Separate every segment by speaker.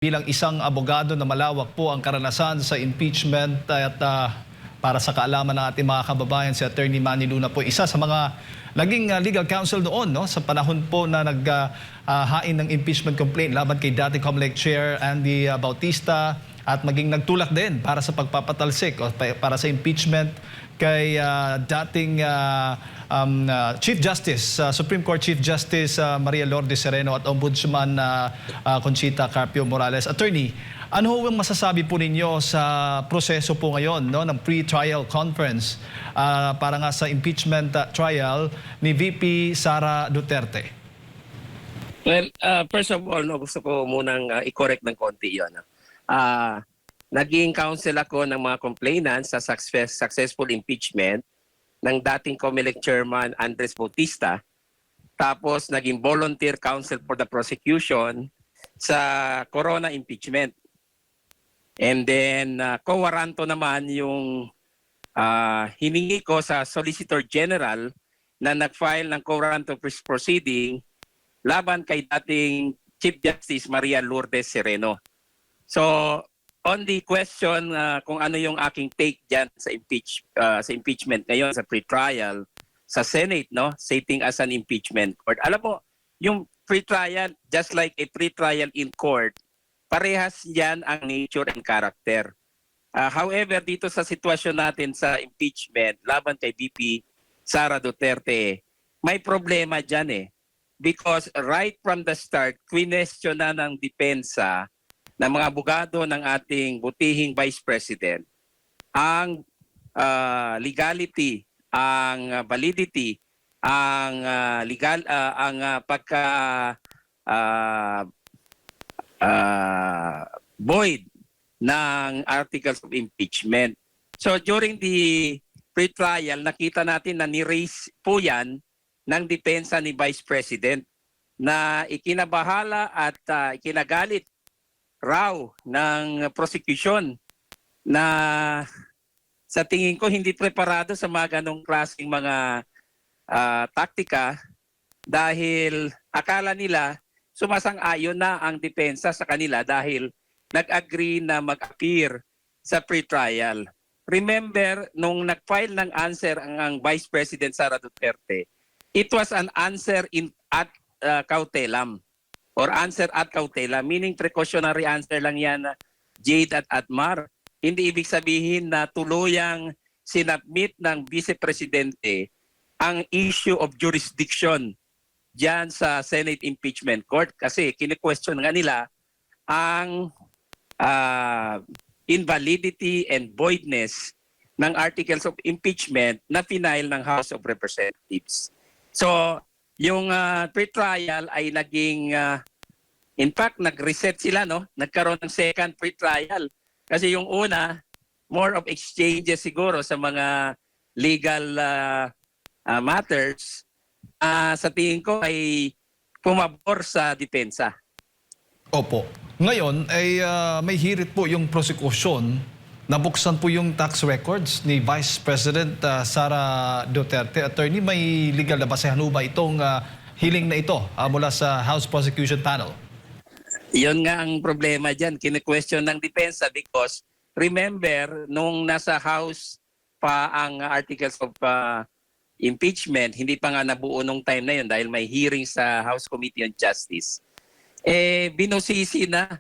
Speaker 1: bilang isang abogado na malawak po ang karanasan sa impeachment at para sa kaalaman ng ating mga kababayan, si Attorney Manny Luna po isa sa mga naging legal counsel noon, no, sa panahon po na naghain ng impeachment complaint laban kay dating COMELEC Chair Andy Bautista at maging nagtulak din para sa pagpapatalsik o para sa impeachment kay dating Chief Justice, Supreme Court Chief Justice Maria Lourdes Sereno at Ombudsman Conchita Carpio Morales. Attorney, ano ho ang masasabi po ninyo sa proseso po ngayon, no, ng pre-trial conference para nga sa impeachment trial ni VP Sara Duterte?
Speaker 2: Well, first of all, no, gusto ko munang i-correct ng konti yun. Naging counsel ako ng mga complainants sa successful impeachment ng dating COMELEC Chairman Andres Bautista. Tapos naging volunteer counsel for the prosecution sa Corona impeachment. And then co-waranto naman yung hiningi ko sa Solicitor General na nag-file ng co-waranto proceeding laban kay dating Chief Justice Maria Lourdes Sereno. So, on the question kung ano yung aking take dyan sa impeachment ngayon sa pre-trial sa Senate, no, sitting as an impeachment court. Alam mo, yung pre-trial, just like a pre-trial in court, parehas yan ang nature and character. However, dito sa sitwasyon natin sa impeachment laban kay VP Sara Duterte, may problema dyan eh. Because right from the start, question na ng depensa ng mga abogado ng ating butihing Vice President ang legality, ang validity, ang pagka void ng articles of impeachment. So during the pre-trial, nakita natin na ni-raise po yan ng depensa ni Vice President na ikinabahala at ikinagalit raw ng prosecution na sa tingin ko hindi preparado sa mga ganong klaseng mga taktika dahil akala nila sumasang-ayon na ang depensa sa kanila dahil nag-agree na mag-appear sa pre-trial. Remember, nung nag-file ng answer ang Vice President Sara Duterte, it was an answer at cautelam. Or answer at cautela, meaning precautionary answer lang yan, Jade at Atmar. Hindi ibig sabihin na tuluyang sinabmit ng Vice Presidente ang issue of jurisdiction dyan sa Senate Impeachment Court kasi kine-question nga nila ang invalidity and voidness ng articles of impeachment na final ng House of Representatives. So, yung pre-trial ay naging, in fact, nag-reset sila, no? Nagkaroon ng second pre-trial. Kasi yung una, more of exchanges siguro sa mga legal matters, sa tingin ko ay pumabor sa depensa.
Speaker 1: Opo. Ngayon ay may hirit po yung prosecution. Nabuksan po yung tax records ni Vice President Sara Duterte. Attorney, may legal na basehan ba itong hiling na ito mula sa House Prosecution Panel?
Speaker 2: Yun nga ang problema dyan. Kine-question ng depensa because remember, nung nasa House pa ang articles of impeachment, hindi pa nga nabuo nung time na yun dahil may hearing sa House Committee on Justice. Binusisi na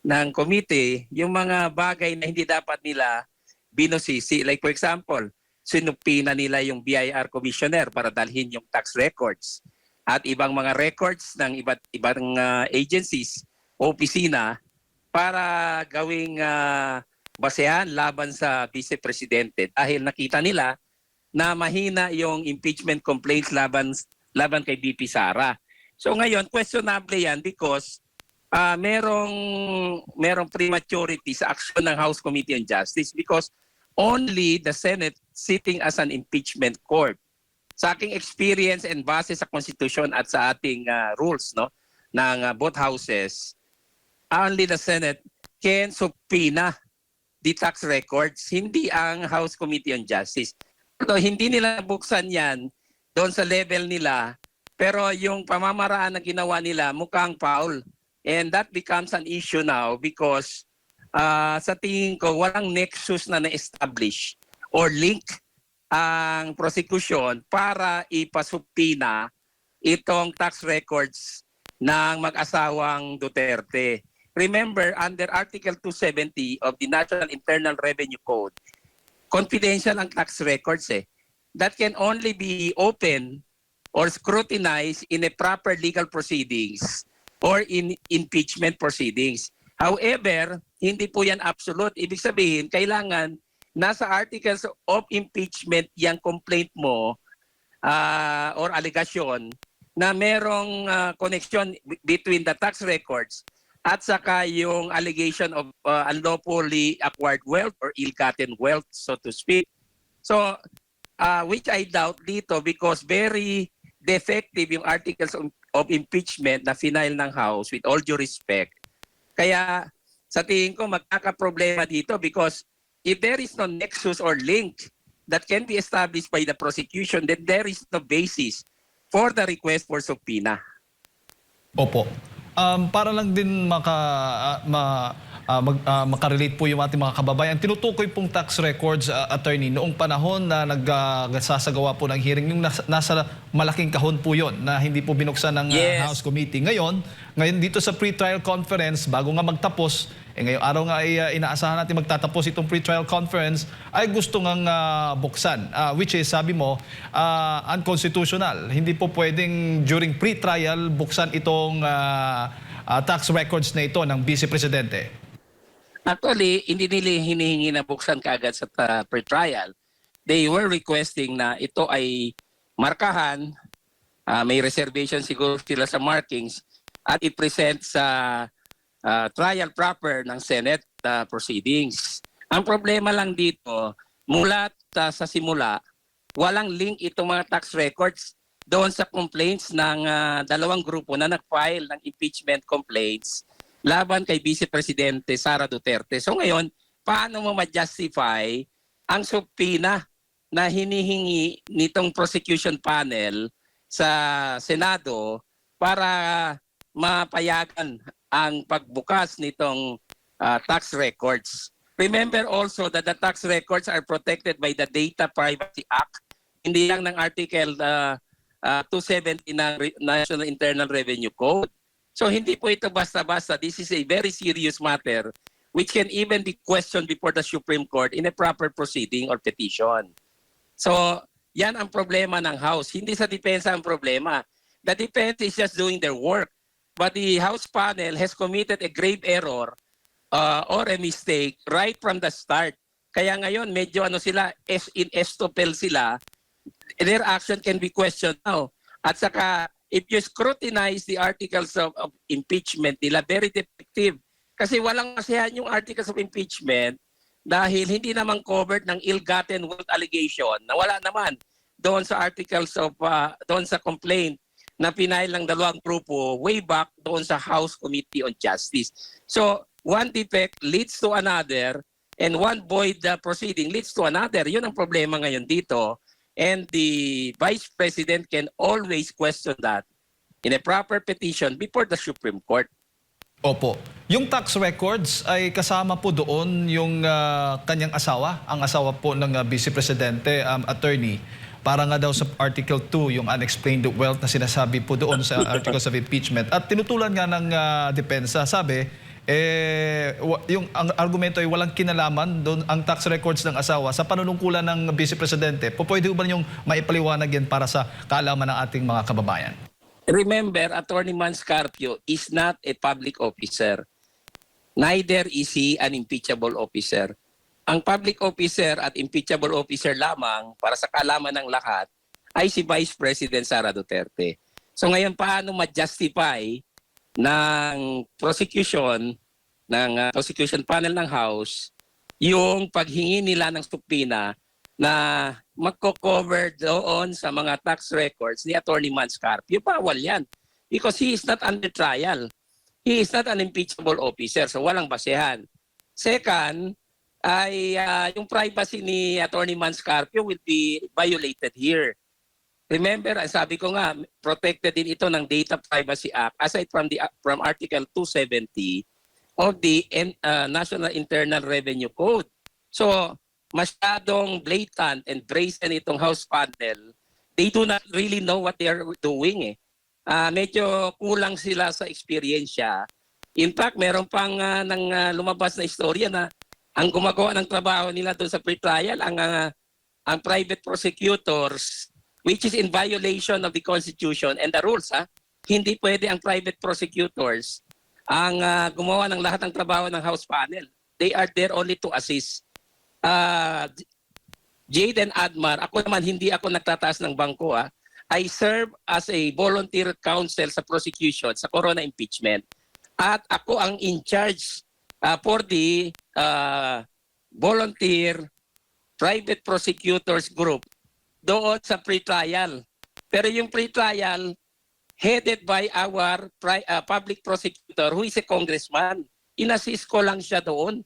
Speaker 2: ng committee yung mga bagay na hindi dapat nila binusisi. Like for example, sinupina nila yung BIR commissioner para dalhin yung tax records at ibang mga records ng ibang agencies o opisina para gawing basehan laban sa Vice Presidente dahil nakita nila na mahina yung impeachment complaints laban kay VP Sara. So ngayon, questionable yan because merong prematurity sa aksyon ng House Committee on Justice because only the Senate sitting as an impeachment court. Sa aking experience and base sa Constitution at sa ating rules, no, ng both houses, only the Senate can subpoena the tax records, hindi ang House Committee on Justice. So, hindi nila buksan yan doon sa level nila, pero yung pamamaraan na ginawa nila mukhang foul. And that becomes an issue now because sa tingin ko walang nexus na na-establish or link ang prosecution para ipasubpina itong tax records ng mag-asawang Duterte. Remember, under Article 270 of the National Internal Revenue Code, confidential ang tax records that can only be open or scrutinized in a proper legal proceedings or in impeachment proceedings. However, hindi po yan absolute. Ibig sabihin, kailangan nasa articles of impeachment yung complaint mo or allegation na merong connection between the tax records at saka yung allegation of unlawfully acquired wealth or ill-gotten wealth, so to speak. So, which I doubt dito because very defective yung articles of impeachment na final ng House with all due respect. Kaya sa tingin ko magkakaproblema dito because if there is no nexus or link that can be established by the prosecution, then there is no basis for the request for subpoena.
Speaker 1: Opo. Para lang din makarelate po yung ating mga kababayan, tinutukoy pong tax records, attorney, noong panahon na nagsasagawa po ng hearing, yung nasa malaking kahon po yon na hindi po binuksan ng House Committee. Ngayon dito sa pre-trial conference, bago nga magtapos, ngayong araw nga ay inaasahan natin magtatapos itong pre-trial conference, ay gusto ngang buksan, which is, sabi mo, unconstitutional. Hindi po pwedeng during pre-trial buksan itong tax records na ito ng Vice Presidente.
Speaker 2: Actually, hindi nila hinihingi na buksan kaagad sa pre-trial. They were requesting na ito ay markahan, may reservation siguro sila sa markings, at i-present sa trial proper ng Senate proceedings. Ang problema lang dito, mula sa simula, walang link itong mga tax records doon sa complaints ng dalawang grupo na nag-file ng impeachment complaints laban kay Vice Presidente Sara Duterte. So ngayon, paano mo ma-justify ang subpoena na hinihingi nitong prosecution panel sa Senado para mapayagan ang pagbukas nitong tax records? Remember also that the tax records are protected by the Data Privacy Act, hindi lang ng Article 270 ng National Internal Revenue Code. So hindi po ito basta-basta. This is a very serious matter which can even be questioned before the Supreme Court in a proper proceeding or petition. So yan ang problema ng House. Hindi sa depensa ang problema. The defense is just doing their work. But the House panel has committed a grave error or a mistake right from the start. Kaya ngayon medyo sila, in estoppel sila. Their action can be questioned now. At saka, if you scrutinize the articles of impeachment nila, very defective. Kasi walang masiyahan yung articles of impeachment dahil hindi naman covered ng ill-gotten wealth allegation na wala naman doon sa articles of, doon sa complaint na pinail ng dalawang grupo way back doon sa House Committee on Justice. So, one defect leads to another and one void proceeding leads to another. Yun ang problema ngayon dito. And the Vice President can always question that in a proper petition before the Supreme Court.
Speaker 1: Opo. Yung tax records ay kasama po doon yung kanyang asawa, ang asawa po ng Vice Presidente, attorney. Para nga daw sa Article 2, yung unexplained wealth na sinasabi po doon sa Articles of Impeachment. At tinutulan nga ng depensa, sabi, ang argumento ay walang kinalaman doon ang tax records ng asawa sa panunungkulan ng Vice Presidente. Pwede ba niyong maipaliwanag yan para sa kaalaman ng ating mga kababayan?
Speaker 2: Remember, Attorney Manscarpio is not a public officer. Neither is he an impeachable officer. Ang public officer at impeachable officer lamang para sa kaalaman ng lahat ay si Vice President Sara Duterte. So ngayon, paano ma-justify ng prosecution panel ng House yung paghingi nila ng subpoena na magko-cover doon sa mga tax records ni Attorney Manscarpio? Bawal yan because he is not under trial. He is not an impeachable officer, so walang basehan. Second, ay yung privacy ni Attorney Manscarpio will be violated here. remember, sabi ko nga, protected din ito ng Data Privacy Act aside from Article 270 of the National Internal Revenue Code. So, masyadong blatant and brazen itong House panel. They do not really know what they are doing. Medyo kulang sila sa eksperyensya. In fact, meron pang lumabas na istorya na ang gumagawa ng trabaho nila doon sa pre-trial, ang private prosecutors, which is in violation of the Constitution and the rules. Hindi pwede ang private prosecutors ang gumawa ng lahat ng trabaho ng House panel. They are there only to assist. Jade and Admar, ako naman hindi ako nagtataas ng bangko. I serve as a volunteer counsel sa prosecution sa corona impeachment. At ako ang in charge for the volunteer private prosecutors group doon sa pre-trial. Pero yung pre-trial, headed by our public prosecutor who is a congressman. Inassist ko lang siya doon.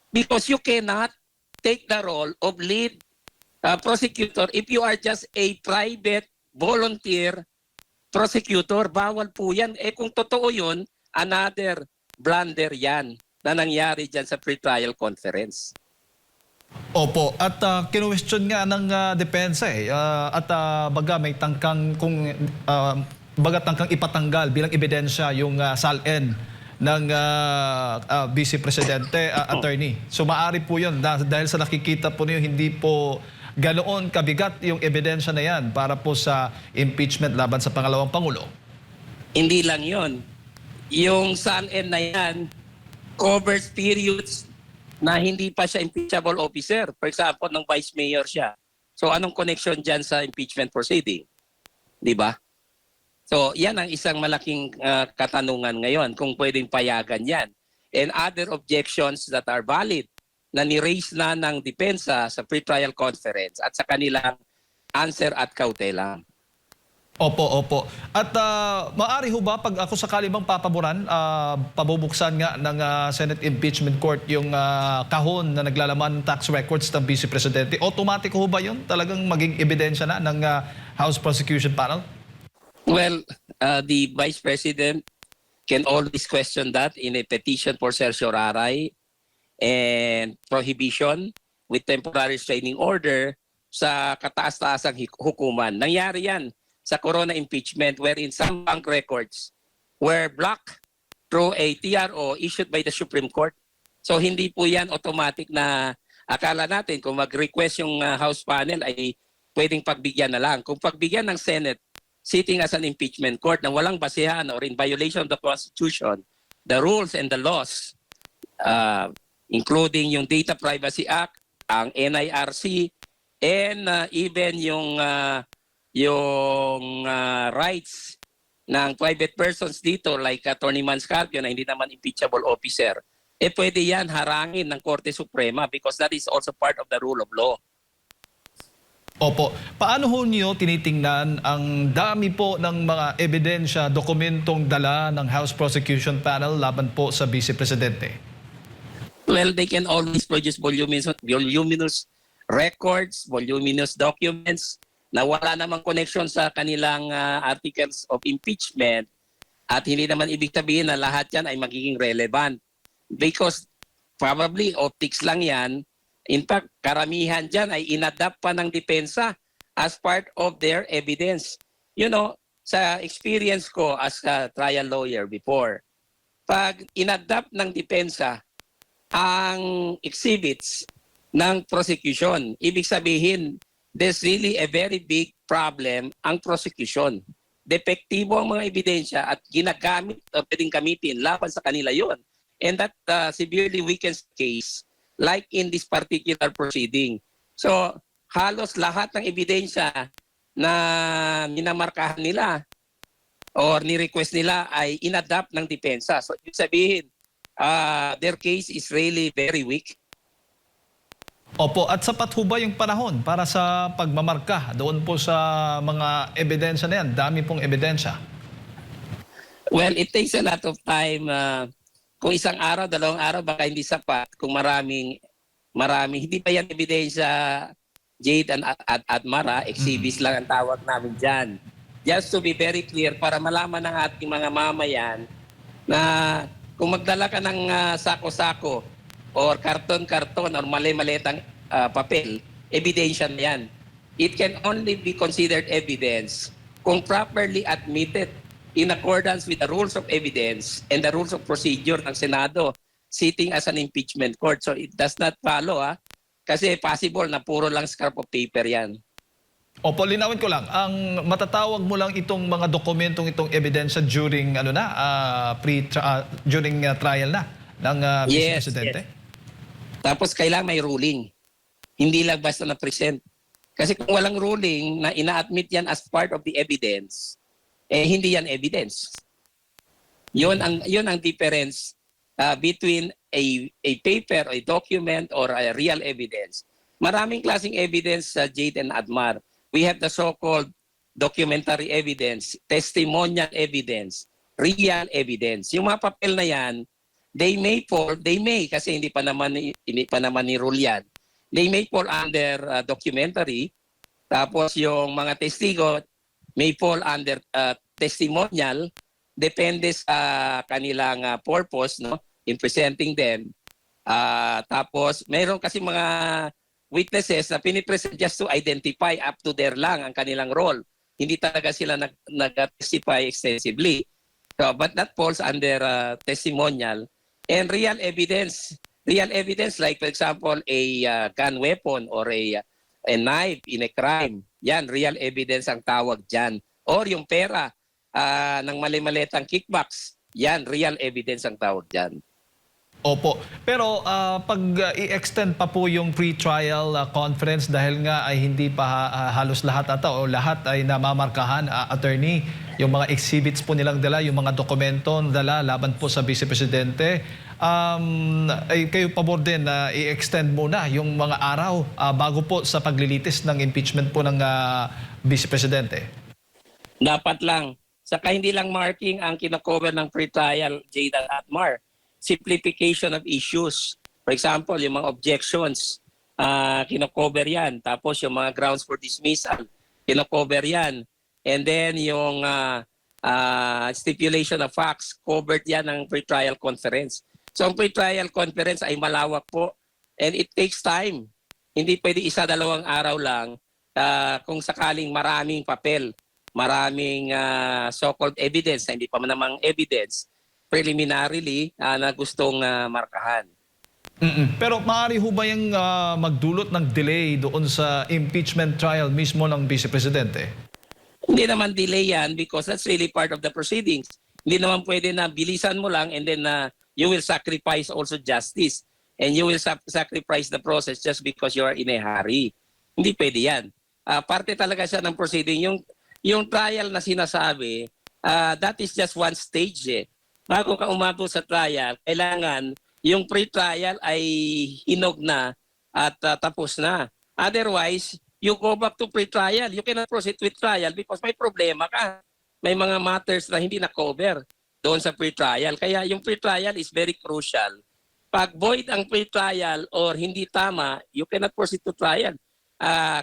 Speaker 2: Because you cannot take the role of lead prosecutor if you are just a private volunteer prosecutor. Bawal po yan. Kung totoo yun, another blunder yan na nangyari dyan sa pre-trial conference.
Speaker 1: Opo, at kinuwestiyon nga ng depensa at baga may tangkang baga tangkang ipatanggal bilang ebidensya yung SALN ng Vice Presidente Attorney. So maaari po yun dahil sa nakikita po niyo hindi po ganoon kabigat yung ebidensya na yan para po sa impeachment laban sa pangalawang Pangulo.
Speaker 2: Hindi lang yon. Yung SALN na yan covers periods na hindi pa siya impeachable officer. For example, ng vice mayor siya. So anong connection dyan sa impeachment proceeding? Di ba? So yan ang isang malaking katanungan ngayon kung pwedeng payagan yan. And other objections that are valid na ni-raise na ng depensa sa pre-trial conference at sa kanilang answer at kautela.
Speaker 1: Opo. At maaari ho ba pag ako sakali bang papaboran, pabubuksan nga ng Senate Impeachment Court yung kahon na naglalaman ng tax records ng Vice Presidente, automatic ho ba yun? Talagang maging ebidensya na ng House Prosecution Panel?
Speaker 2: Well, the Vice President can always question that in a petition for certiorari and prohibition with temporary restraining order sa kataas-taasang hukuman. Nangyari yan sa corona impeachment wherein some bank records were blocked through a TRO issued by the Supreme Court. So hindi po yan automatic na akala natin kung mag-request yung House panel ay pwedeng pagbigyan na lang. Kung pagbigyan ng Senate sitting as an impeachment court na walang basehan or in violation of the Constitution, the rules and the laws, including yung Data Privacy Act, ang NIRC, and even yung rights ng private persons dito like Attorney Manscarpio na hindi naman impeachable officer, pwede yan harangin ng Korte Suprema because that is also part of the rule of law.
Speaker 1: Opo. Paano ho niyo tinitingnan ang dami po ng mga ebidensya, dokumentong dala ng House Prosecution Panel laban po sa Vice Presidente?
Speaker 2: Well, they can always produce voluminous records, voluminous documents na wala namang connection sa kanilang articles of impeachment at hindi naman ibig sabihin na lahat yan ay magiging relevant because probably optics lang yan. In fact, karamihan dyan ay inadapt pa ng depensa as part of their evidence. You know, sa experience ko as a trial lawyer before, pag inadapt ng depensa ang exhibits ng prosecution, ibig sabihin, there's really a very big problem ang prosecution. Depektibo ang mga ebidensya at ginagamit o pwedeng gamitin laban sa kanila yon. And that severely weakens the case like in this particular proceeding. So, halos lahat ng ebidensya na minamarkahan nila or ni-request nila ay inadapt ng depensa. So, ibig sabihin, their case is really very weak.
Speaker 1: Opo, at sapat ho ba yung panahon para sa pagmamarka doon po sa mga ebidensya na yan? Dami pong ebidensya.
Speaker 2: Well, it takes a lot of time. Kung isang araw, dalawang araw, baka hindi sapat. Kung marami, hindi pa yan ebidensya Jade at Admara, exhibits lang ang tawag namin dyan. Just to be very clear, para malaman ng ating mga mamayan na kung magdala ka ng sako-sako or karton-karton or mali-malitang papel, ebidensya na yan. It can only be considered evidence kung properly admitted in accordance with the rules of evidence and the rules of procedure ng Senado sitting as an impeachment court. So it does not follow, kasi possible na puro lang scrap of paper yan.
Speaker 1: Opo, linawin ko lang. Ang matatawag mo lang itong mga dokumentong itong ebidensya during trial na ng Vice Presidente.
Speaker 2: Yes. Tapos kailangan may ruling. Hindi lang basta na-present. Kasi kung walang ruling na ina-admit yan as part of the evidence, hindi yan evidence. Yun ang difference between a paper, a document, or a real evidence. Maraming klaseng evidence sa Jade and Admar. We have the so-called documentary evidence, testimonial evidence, real evidence. Yung mga papel na yan, they may kasi hindi pa naman ni rule yan. They may fall under documentary. Tapos yung mga testigo may fall under testimonial. Depende sa kanilang purpose, no, in presenting them. Tapos mayroon kasi mga witnesses na pinipresent just to identify, up to there lang ang kanilang role. Hindi talaga sila nag-testify extensively. So, but that falls under testimonial. And real evidence like for example a gun weapon or a knife in a crime, yan, real evidence ang tawag dyan. Or yung pera ng mali-malitang kickbacks, yan, real evidence ang tawag dyan.
Speaker 1: Opo. Pero pag i-extend pa po yung pre-trial conference dahil nga ay hindi pa halos lahat ata o lahat ay namamarkahan, attorney, yung mga exhibits po nilang dala, yung mga dokumento dala laban po sa Vice Presidente, ay kayo pabor din na i-extend muna yung mga araw bago po sa paglilitis ng impeachment po ng Vice Presidente?
Speaker 2: Dapat lang. Saka hindi lang marking ang kinakover ng pre-trial, Jade and Admar. Simplification of issues. For example, yung mga objections, kinakover yan. Tapos yung mga grounds for dismissal, kinakover yan. And then yung stipulation of facts, covered yan ng pre-trial conference. So ang pre-trial conference ay malawak po and it takes time. Hindi pwede isa-dalawang araw lang kung sakaling maraming papel, maraming so-called evidence na hindi pa namang evidence, preliminarily na gustong markahan.
Speaker 1: Pero maaari ho ba yung magdulot ng delay doon sa impeachment trial mismo ng Vice Presidente?
Speaker 2: Hindi naman delay yan because that's really part of the proceedings. Hindi naman pwede na bilisan mo lang and then you will sacrifice also justice and you will sacrifice the process just because you are in a hurry. Hindi pwede yan. Parte talaga siya ng proceeding. Yung trial na sinasabi, that is just one stage. Bago ka umabot sa trial, kailangan yung pre-trial ay hinog na at tapos na. Otherwise, you go back to pre-trial. You cannot proceed with trial because may problema ka. May mga matters na hindi na-cover doon sa pre-trial. Kaya yung pre-trial is very crucial. Pag void ang pre-trial or hindi tama, you cannot proceed to trial.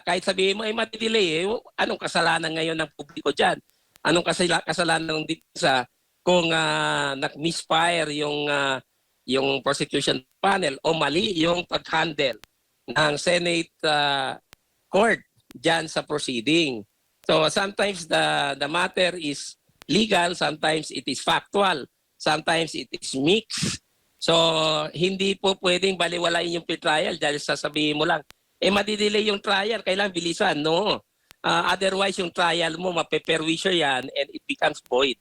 Speaker 2: Kahit sabihin mo, matidelay, anong kasalanan ngayon ng publiko dyan? Anong kasalanan ng depensa kung nag-misfire yung prosecution panel o mali yung pag-handle ng Senate court dyan sa proceeding. So sometimes the matter is legal, sometimes it is factual, sometimes it is mixed. So hindi po pwedeng baliwalain yung pre-trial dahil sasabihin mo lang, madidelay yung trial, kailangan bilisan. No. Otherwise yung trial mo, mapeperwisyo yan and it becomes void.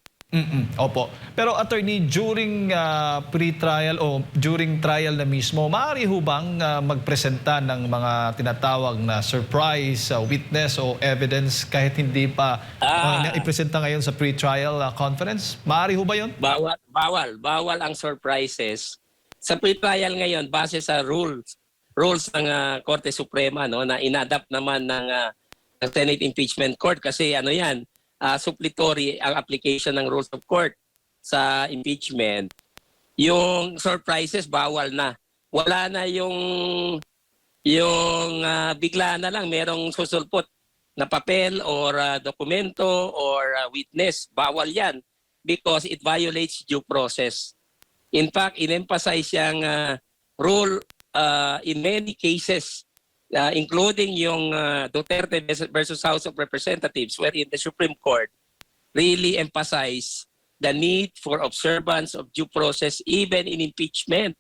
Speaker 1: Opo. Pero attorney, during pre-trial o during trial na mismo, maaari ho bang magpresenta ng mga tinatawag na surprise witness o evidence kahit hindi pa ipresenta ngayon sa pre-trial conference? Maaari ho ba yun?
Speaker 2: Bawal ang surprises. Sa pre-trial ngayon, base sa rules ng Korte Suprema, no, na inadapt naman ng Senate Impeachment Court kasi ano yan, suppletory ang application ng rules of court sa impeachment. Yung surprises bawal na. Wala na yung yung bigla na lang merong susulpot na papel or dokumento or witness. Bawal yan because it violates due process. In fact, in-emphasize yung rule in many cases, including yung Duterte versus House of Representatives, wherein the Supreme Court really emphasized the need for observance of due process even in impeachment.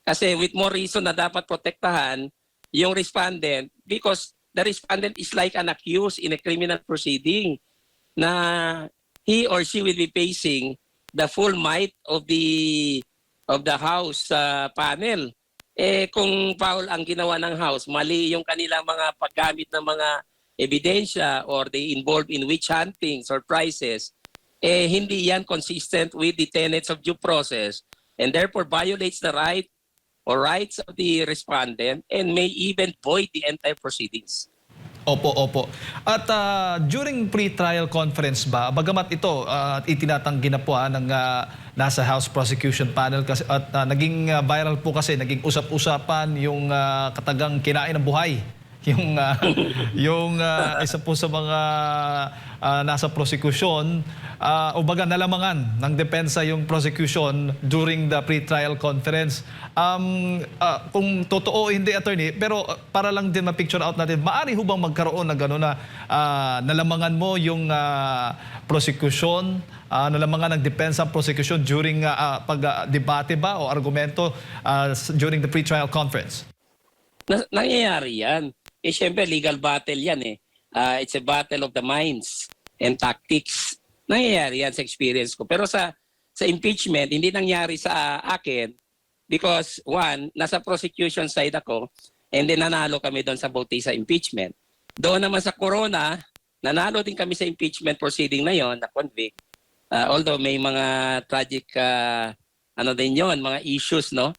Speaker 2: Kasi with more reason na dapat protektahan yung respondent because the respondent is like an accused in a criminal proceeding na he or she will be facing the full might of the House panel. Kung foul ang ginawa ng House, mali yung kanilang mga paggamit ng mga ebidensya or they involved in witch hunting, surprises, hindi yan consistent with the tenets of due process and therefore violates the right or rights of the respondent and may even void the entire proceedings.
Speaker 1: Opo, opo. At during pre-trial conference ba, bagamat ito itinatanggi na po ng nasa House Prosecution Panel kasi, at naging viral po kasi, naging usap-usapan yung katagang kinain ng buhay. Yung isa po sa mga nasa prosecution, o baga nalamangan ng depensa yung prosecution during the pre-trial conference. Kung totoo hindi, attorney, pero para lang din ma-picture out natin, maaari ho bang magkaroon na gano'n na nalamangan mo yung prosecution, nalamangan ng depensa ang prosecution during pag-debate ba o argumento during the pre-trial conference?
Speaker 2: Nangyayari yan. Siyempre, legal battle yan eh. It's a battle of the minds and tactics. Nangyayari yan sa experience ko. Pero sa impeachment, hindi nangyari sa akin because one, nasa prosecution side ako and then nanalo kami doon sa bote sa impeachment. Doon naman sa corona, nanalo din kami sa impeachment proceeding na yon, na convict. Although may mga tragic ano din yon, mga issues, no?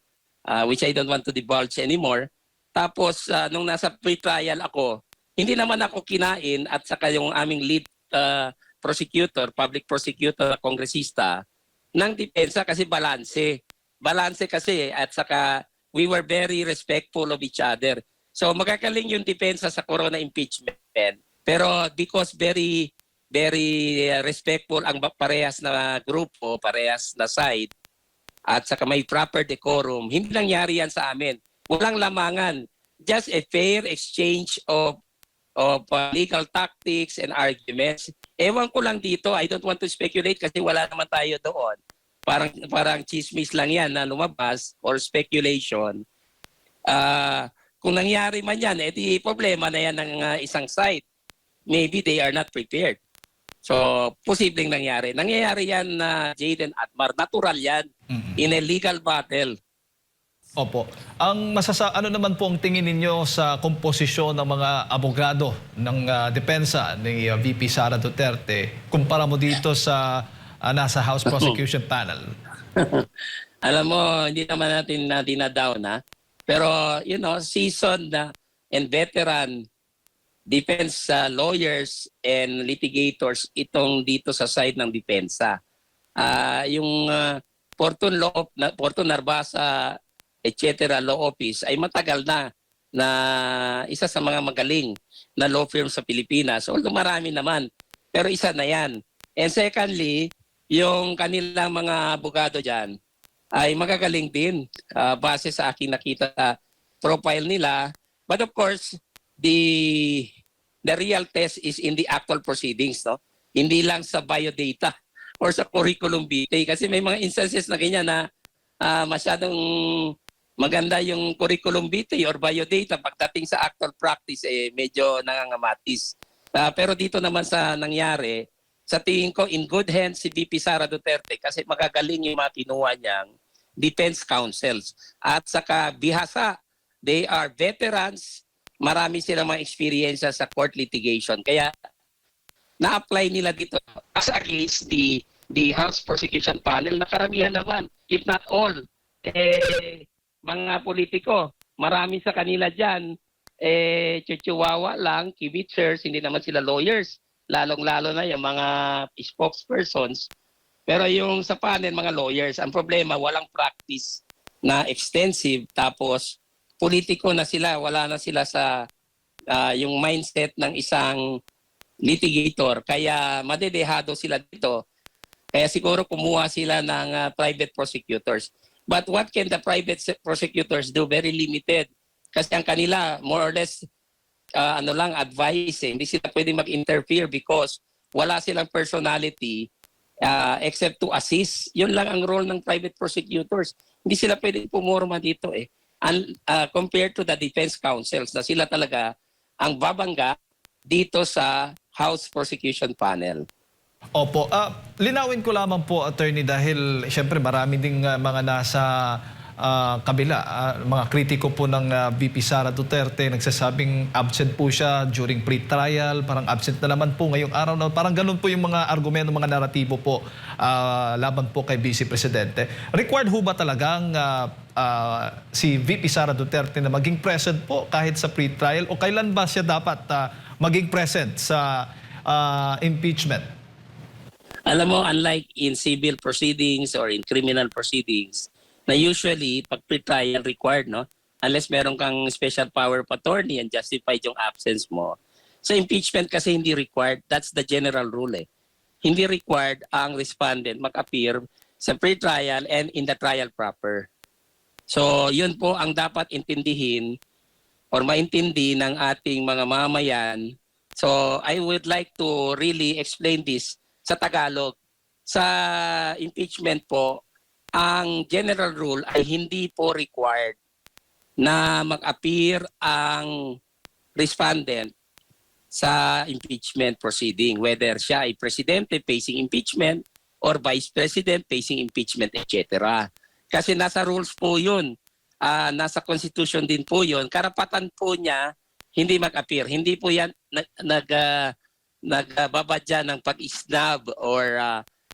Speaker 2: Which I don't want to divulge anymore. Tapos, nung nasa pre-trial ako, hindi naman ako kinain at saka yung aming lead prosecutor, public prosecutor, kongresista, ng depensa kasi balanse. Balanse kasi at saka we were very respectful of each other. So magkakaling yung depensa sa corona impeachment. Pero because very, very respectful ang parehas na grupo, parehas na side, at saka may proper decorum, hindi nangyari yan sa amin. Walang lamangan. Just a fair exchange of legal tactics and arguments. Ewan ko lang dito, I don't want to speculate kasi wala naman tayo doon. Parang chismis lang yan na lumabas or speculation. Kung nangyari man yan, di problema na yan ng isang side. Maybe they are not prepared. So, posibleng nangyari. Nangyayari yan na Jaden Atmar. Natural yan in a legal battle.
Speaker 1: Opo. Ano naman po ang tingin ninyo sa komposisyon ng mga abogado ng depensa ni VP Sara Duterte kumpara mo dito sa nasa House Prosecution Panel?
Speaker 2: Alam mo, hindi naman natin dinadown na. Pero, seasoned and veteran defense lawyers and litigators itong dito sa side ng depensa. Yung Fortune Narbasa etc. law office ay matagal na isa sa mga magaling na law firm sa Pilipinas. Although marami naman, pero isa na yan. And secondly, yung kanilang mga abogado dyan ay magagaling din base sa aking nakita profile nila. But of course, the real test is in the actual proceedings, no? Hindi lang sa biodata or sa curriculum vitae. Kasi may mga instances na ganyan na masyadong maganda yung curriculum vitae or biodata, pagdating sa actual practice medyo nangangamatis. Pero dito naman sa nangyari, sa tingin ko in good hands si VP Sara Duterte kasi magagaling yung mga kinuha niyang defense counsels. At saka bihasa, they are veterans, marami silang mga experience sa court litigation. Kaya na-apply nila dito as against the House Prosecution Panel na karamihan naman, if not all, mga politiko, marami sa kanila dyan, chuchuwawa lang, kibitzers, hindi naman sila lawyers, lalong-lalo na yung mga spokespersons. Pero yung sa panel, mga lawyers, ang problema, walang practice na extensive, tapos politiko na sila, wala na sila sa yung mindset ng isang litigator. Kaya madedehado sila dito. Kaya siguro kumuha sila ng private prosecutors. But what can the private prosecutors do? Very limited. Kasi ang kanila, more or less, advice. Hindi sila pwede mag-interfere because wala silang personality except to assist. Yun lang ang role ng private prosecutors. Hindi sila pwede pumorma dito eh. Compared to the defense counsels na sila talaga ang babangga dito sa House Prosecution Panel.
Speaker 1: Opo. Linawin ko lamang po, attorney, dahil siyempre marami ding mga nasa kabila, mga kritiko po ng VP Sara Duterte, nagsasabing absent po siya during pre-trial, parang absent na naman po ngayong araw na, parang ganun po yung mga argumento, mga naratibo po laban po kay Vice Presidente. Required ho ba talagang si VP Sara Duterte na maging present po kahit sa pre-trial, o kailan ba siya dapat maging present sa impeachment?
Speaker 2: Alam mo, unlike in civil proceedings or in criminal proceedings, na usually pag pre-trial required, no? Unless meron kang special power of attorney and justified yung absence mo. Sa impeachment kasi hindi required. That's the general rule eh. Hindi required ang respondent mag-appear sa pre-trial and in the trial proper. So yun po ang dapat intindihin or maintindi ng ating mga mamayan. So I would like to really explain this sa Tagalog. Sa impeachment po, ang general rule ay hindi po required na mag-appear ang respondent sa impeachment proceeding, whether siya ay presidente facing impeachment or vice president facing impeachment, etc. Kasi nasa rules po yun, nasa constitution din po yun, karapatan po niya hindi mag-appear. Hindi po yan nagbabadya ng pag-isnab or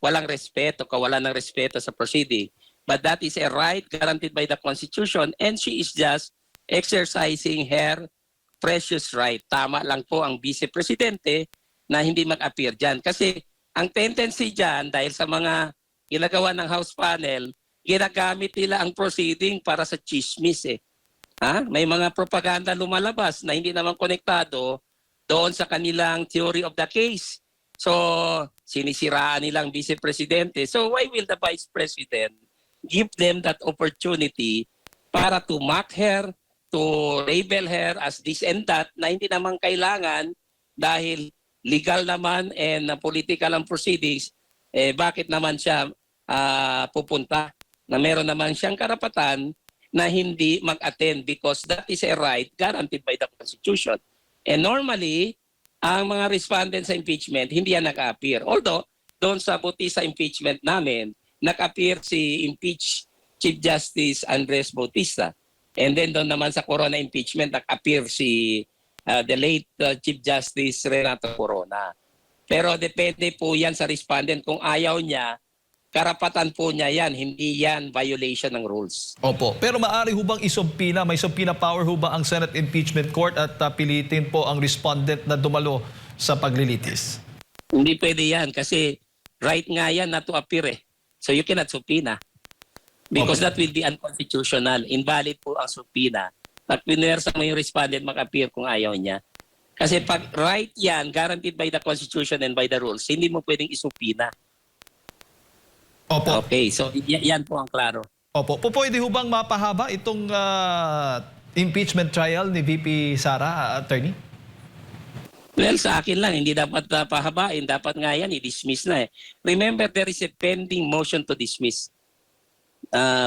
Speaker 2: walang respeto, kawalan ng respeto sa proceeding. But that is a right guaranteed by the Constitution and she is just exercising her precious right. Tama lang po ang Vice Presidente na hindi mag-appear dyan. Kasi ang tendency dyan, dahil sa mga ginagawa ng House Panel, ginagamit nila ang proceeding para sa chismis eh. May mga propaganda lumalabas na hindi naman konektado doon sa kanilang theory of the case. So, sinisiraan nilang Vice Presidente. So, why will the Vice President give them that opportunity para to mock her, to label her as this and that na hindi naman kailangan dahil legal naman and political ang proceedings, bakit naman siya pupunta na meron naman siyang karapatan na hindi mag-attend because that is a right guaranteed by the Constitution. And normally, ang mga respondents sa impeachment, hindi yan nag-appear. Although, doon sa Bautista impeachment namin, nag-appear si impeached Chief Justice Andres Bautista. And then doon naman sa Corona impeachment, nag-appear si the late Chief Justice Renato Corona. Pero depende po yan sa respondent. Kung ayaw niya, karapatan po niya yan. Hindi yan violation ng rules.
Speaker 1: Opo. Pero maaari ho bang isumpina, may subpoena power ho ba ang Senate Impeachment Court at pilitin po ang respondent na dumalo sa paglilitis?
Speaker 2: Hindi pwede yan kasi right nga yan na to appear eh. So you cannot subpoena. Because that will be unconstitutional. Invalid po ang subpoena. At pinuwersa mo yung respondent mag-appear kung ayaw niya. Kasi pag right yan, guaranteed by the Constitution and by the rules, hindi mo pwedeng isubpoena.
Speaker 1: Opo.
Speaker 2: Okay, so yan po ang klaro.
Speaker 1: Opo. Pwede ho bang mapahaba itong impeachment trial ni VP Sara, attorney?
Speaker 2: Well, sa akin lang, hindi dapat pahabain. Dapat nga yan, i-dismiss na eh. Remember, there is a pending motion to dismiss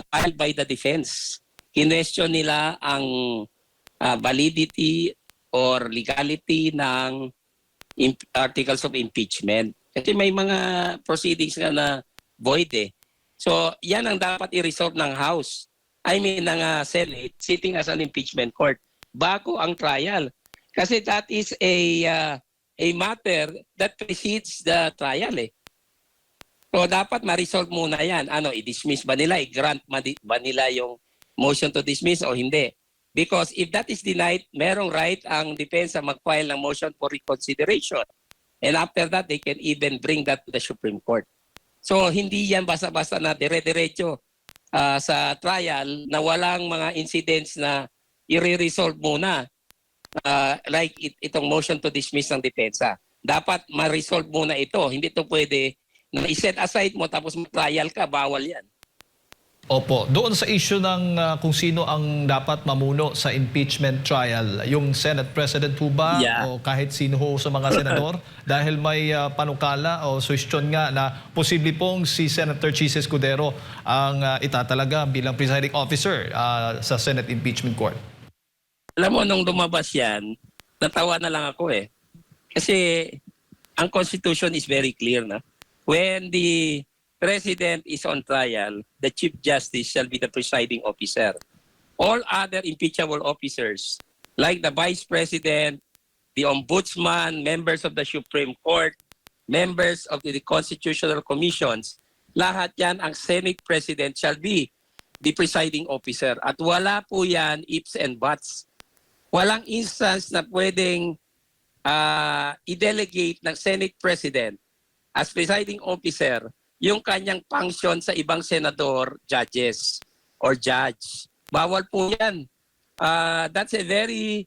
Speaker 2: filed by the defense. Kinwestiyon nila ang validity or legality ng articles of impeachment. Kasi may mga proceedings na void eh. So, yan ang dapat i-resolve ng House. I mean, ng Senate, sitting as an impeachment court, bago ang trial. Kasi that is a matter that precedes the trial eh. So, dapat ma-resolve muna yan. I-dismiss ba nila? I-grant ba nila yung motion to dismiss o hindi? Because if that is denied, merong right ang depensa mag-file ng motion for reconsideration. And after that, they can even bring that to the Supreme Court. So hindi yan basta-basta na dire-diretso sa trial na walang mga incidents na i-resolve muna. Like itong motion to dismiss ng depensa. Dapat ma-resolve muna ito. Hindi ito pwede na i-set aside mo tapos trial ka. Bawal yan.
Speaker 1: Opo, doon sa issue ng kung sino ang dapat mamuno sa impeachment trial, yung Senate President po ba
Speaker 2: Yeah.
Speaker 1: o kahit sino ho sa mga senador? Dahil may panukala o suwestyon nga na posible pong si Senator Chis Escudero ang itatalaga bilang presiding officer sa Senate Impeachment Court.
Speaker 2: Alam mo, nung lumabas yan, natawa na lang ako eh. Kasi ang Constitution is very clear na. When the President is on trial, the Chief Justice shall be the presiding officer. All other impeachable officers, like the Vice President, the Ombudsman, members of the Supreme Court, members of the Constitutional Commissions, lahat yan ang Senate President shall be the presiding officer. At wala po yan ifs and buts. Walang instance na pwedeng i-delegate ng Senate President as presiding officer yung kanyang function sa ibang senador, judges, or judge. Bawal po yan. That's a very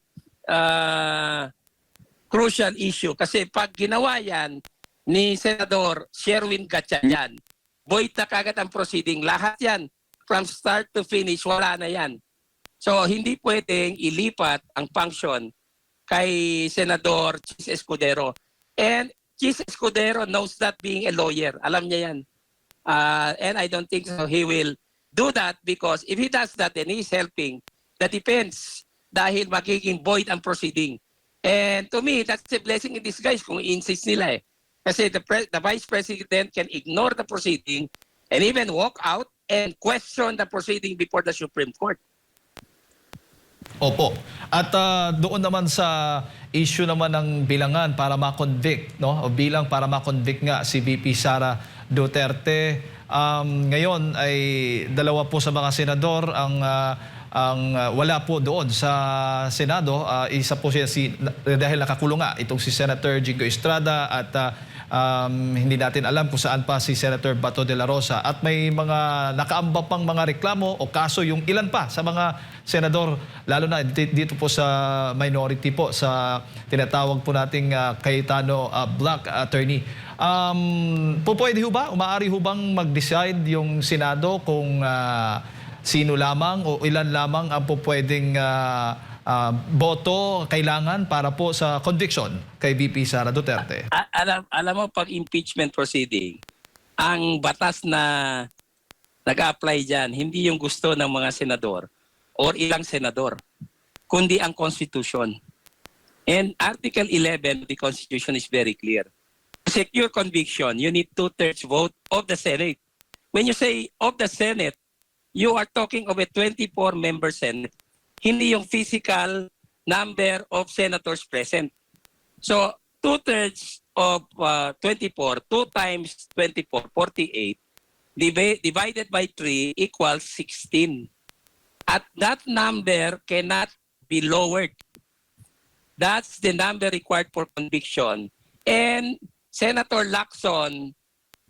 Speaker 2: crucial issue kasi pag ginawa yan ni Senador Sherwin Gatchalian, void na kagad ang proceeding. Lahat yan, from start to finish, wala na yan. So, hindi pwedeng ilipat ang function kay Senador Chis Escudero. And Chis Escudero knows that being a lawyer. Alam niya yan. And I don't think so he will do that because if he does that, then he's helping the defense dahil magiging void ang proceeding. And to me, that's a blessing in disguise kung i-insist nila eh. Kasi the Vice President can ignore the proceeding and even walk out and question the proceeding before the Supreme Court.
Speaker 1: Opo. At doon naman sa issue naman ng bilangan para ma-convict, no? O bilang para ma-convict nga si VP Sara Duterte. Ngayon ay dalawa po sa mga senador ang wala po doon sa Senado. Isa po siya dahil nakakulong nga itong si Senator Jingo Estrada at hindi natin alam kung saan pa si Senator Bato de la Rosa. At may mga nakaamba pang mga reklamo o kaso yung ilan pa sa mga senador, lalo na dito po sa minority po, sa tinatawag po nating Cayetano Black attorney. Pwede ho ba? Umaari ho bang mag-decide yung Senado kung sino lamang o ilan lamang ang pwedeng boto kailangan para po sa conviction kay VP Sara Duterte?
Speaker 2: Alam mo, pag impeachment proceeding, ang batas na nag-apply dyan, hindi yung gusto ng mga senador or ilang senador, kundi ang Constitution. And Article 11 of the Constitution is very clear. To secure conviction, you need 2/3 vote of the Senate. When you say of the Senate, you are talking of a 24-member Senate. Hindi yung physical number of senators present. So, 2/3 of 24, 2 times 24, 48, divided by 3 equals 16. At that number cannot be lowered. That's the number required for conviction. And Senator Lacson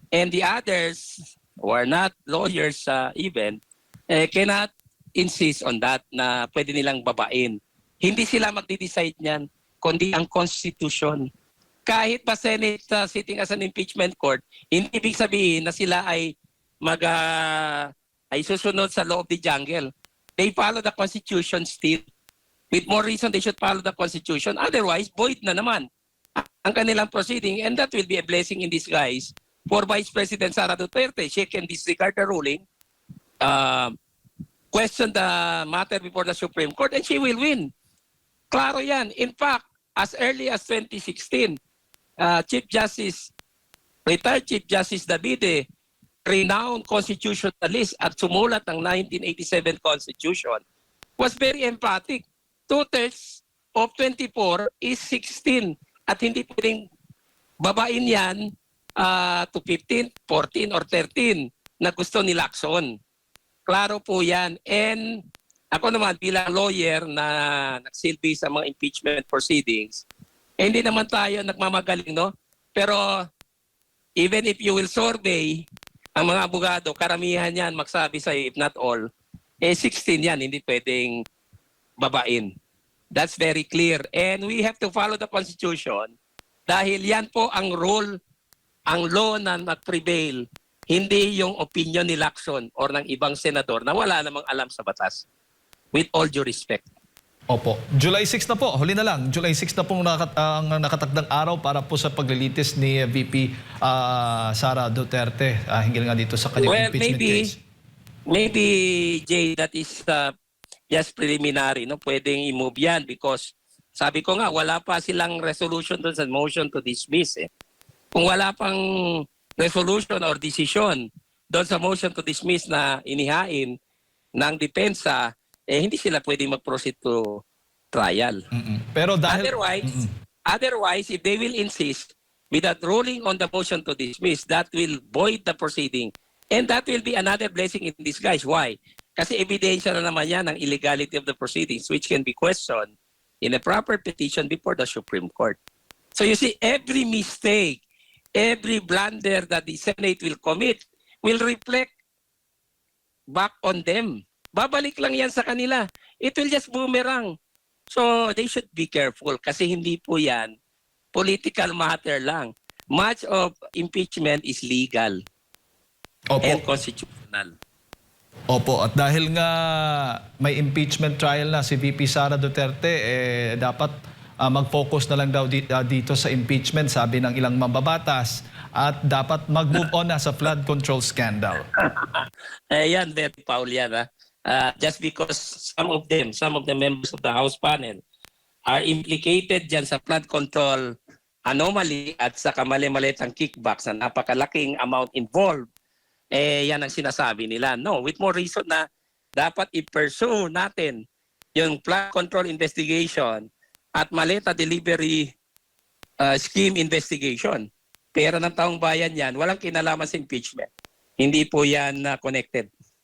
Speaker 2: and the others who are not lawyers even cannot insist on that na pwede nilang babain. Hindi sila magde-decide niyan, kundi ang Constitution. Kahit pa Senate sitting as an impeachment court, hindi ibig sabihin na sila ay ay susunod sa law of the jungle. They follow the Constitution still. With more reason, they should follow the Constitution. Otherwise, void na naman ang kanilang proceeding, and that will be a blessing in disguise for Vice President Sara Duterte. She can disregard the ruling, question the matter before the Supreme Court, and she will win. Klaro yan. In fact, as early as 2016, retired Chief Justice Davide, renowned constitutionalist at sumulat ng 1987 Constitution, was very emphatic. 2/3 of 24 is 16 at hindi pwedeng babain yan to 15, 14, or 13 na gusto ni Lacson. Klaro po yan. And ako naman bilang lawyer na nagsilbi sa mga impeachment proceedings, hindi naman tayo nagmamagaling, no? Pero even if you will survey ang mga abogado, karamihan yan magsabi sa if not all, 16 yan, hindi pwedeng babain. That's very clear. And we have to follow the Constitution dahil yan po ang rule, ang law na mag-prevail, hindi yung opinion ni Lacson or ng ibang senador na wala namang alam sa batas. With all due respect.
Speaker 1: Opo. July 6 na po, huli na lang. July 6 na pong ang nakatakdang araw para po sa paglilitis ni VP Sara Duterte hinggil nga dito sa kanyang impeachment case.
Speaker 2: Maybe, Jay, that is just preliminary. No? Pwedeng i-move yan because sabi ko nga, wala pa silang resolution doon sa motion to dismiss. Kung wala pang resolution or decision doon sa motion to dismiss na inihain ng depensa, hindi sila pwedeng mag-proceed to trial.
Speaker 1: Pero dahil
Speaker 2: Otherwise, if they will insist without ruling on the motion to dismiss, that will void the proceeding. And that will be another blessing in disguise. Why? Kasi ebidensya na naman yan ng illegality of the proceedings which can be questioned in a proper petition before the Supreme Court. So you see, every mistake, every blunder that the Senate will commit will reflect back on them. Babalik lang yan sa kanila. It will just boomerang. So they should be careful kasi hindi po yan political matter lang. Much of impeachment is legal and constitutional.
Speaker 1: Opo, at dahil nga may impeachment trial na si VP Sara Duterte, dapat mag-focus na lang daw dito sa impeachment, sabi ng ilang mambabatas, at dapat mag-move on na sa flood control scandal.
Speaker 2: Yan, very Paul yan. Just because some of the members of the House panel are implicated dyan sa flood control anomaly at sa kamali-malitang kickbacks na napakalaking amount involved, yan ang sinasabi nila. No, with more reason na dapat i-pursue natin yung flood control investigation at maleta delivery scheme investigation. Pera ng taong bayan yan, walang kinalaman sa impeachment. Hindi po yan connected.